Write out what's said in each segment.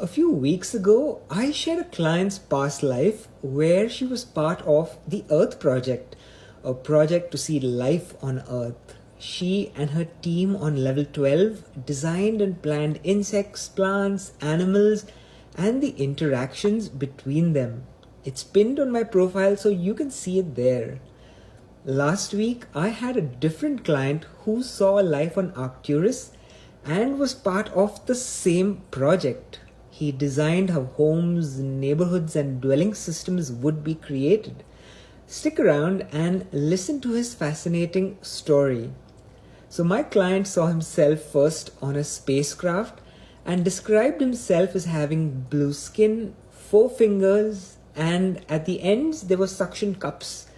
A few weeks ago, I shared a client's past life where she was part of the Earth Project, a project to see life on Earth. She and her team on level 12 designed and planned insects, plants, animals, and the interactions between them. It's pinned on my profile so you can see it there. Last week, I had a different client who saw life on Arcturus and was part of the same project. He designed how homes, neighborhoods, and dwelling systems would be created. Stick around and listen to his fascinating story. So, my client saw himself first on a spacecraft and described himself as having blue skin, 4 fingers, and at the ends there were suction cups.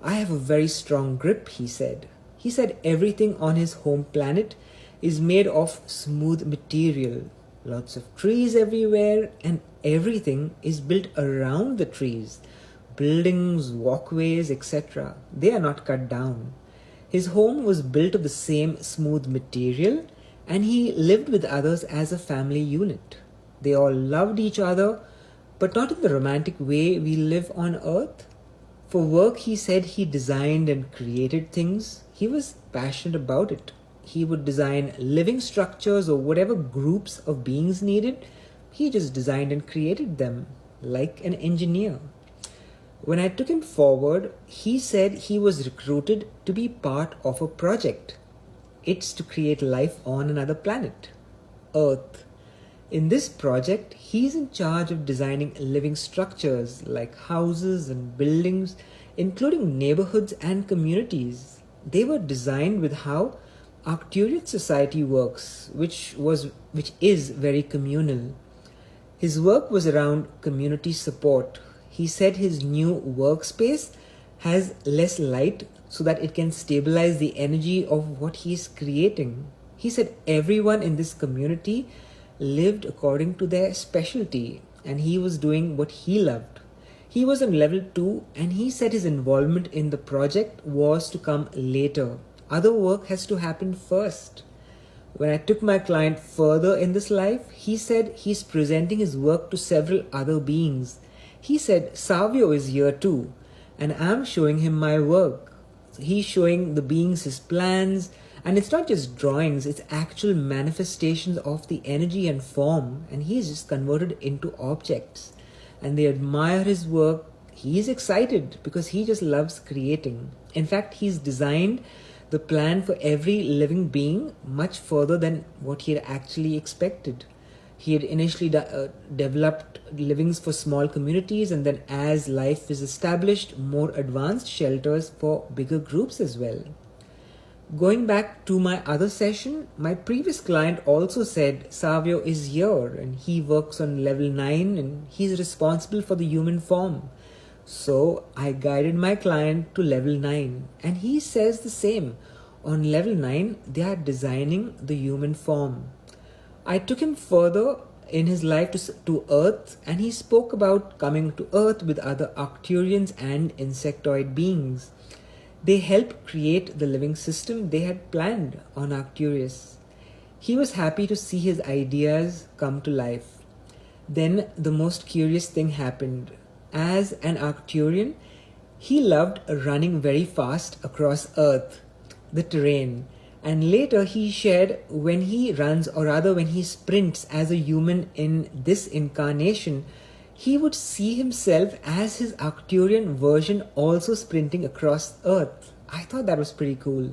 I have a very strong grip, he said. He said everything on his home planet is made of smooth material. Lots of trees everywhere, and everything is built around the trees. Buildings, walkways, etc. They are not cut down. His home was built of the same smooth material, and he lived with others as a family unit. They all loved each other, but not in the romantic way we live on Earth. For work, he said he designed and created things. He was passionate about it. He would design living structures or whatever groups of beings needed. He just designed and created them, like an engineer. When I took him forward, he said he was recruited to be part of a project. It's to create life on another planet, Earth. In this project, he's in charge of designing living structures like houses and buildings, including neighborhoods and communities. They were designed with how Arcturian society works, which is very communal. His work was around community support. He said his new workspace has less light so that it can stabilize the energy of what he is creating. He said everyone in this community lived according to their specialty, and he was doing what he loved. He was on level 2, and he said his involvement in the project was to come later. Other work has to happen first. When I took my client further in this life, he said he's presenting his work to several other beings. He said Savio is here too, and I'm showing him my work. He's showing the beings his plans, and it's not just drawings, it's actual manifestations of the energy and form, and he's just converted into objects. And they admire his work. He's excited because he just loves creating. In fact, he's designed the plan for every living being much further than what he had actually expected. He had initially developed livings for small communities, and then as life is established, more advanced shelters for bigger groups as well. Going back to my other session, my previous client also said Savio is here and he works on level 9 and he's responsible for the human form. So I guided my client to level 9, and he says the same. On level 9, they are designing the human form. I took him further in his life to Earth, and he spoke about coming to Earth with other Arcturians and insectoid beings. They helped create the living system they had planned on Arcturus. He was happy to see his ideas come to life. Then the most curious thing happened. As an Arcturian, he loved running very fast across Earth, the terrain, and later he shared when he runs, or rather when he sprints as a human in this incarnation, he would see himself as his Arcturian version also sprinting across Earth. I thought that was pretty cool.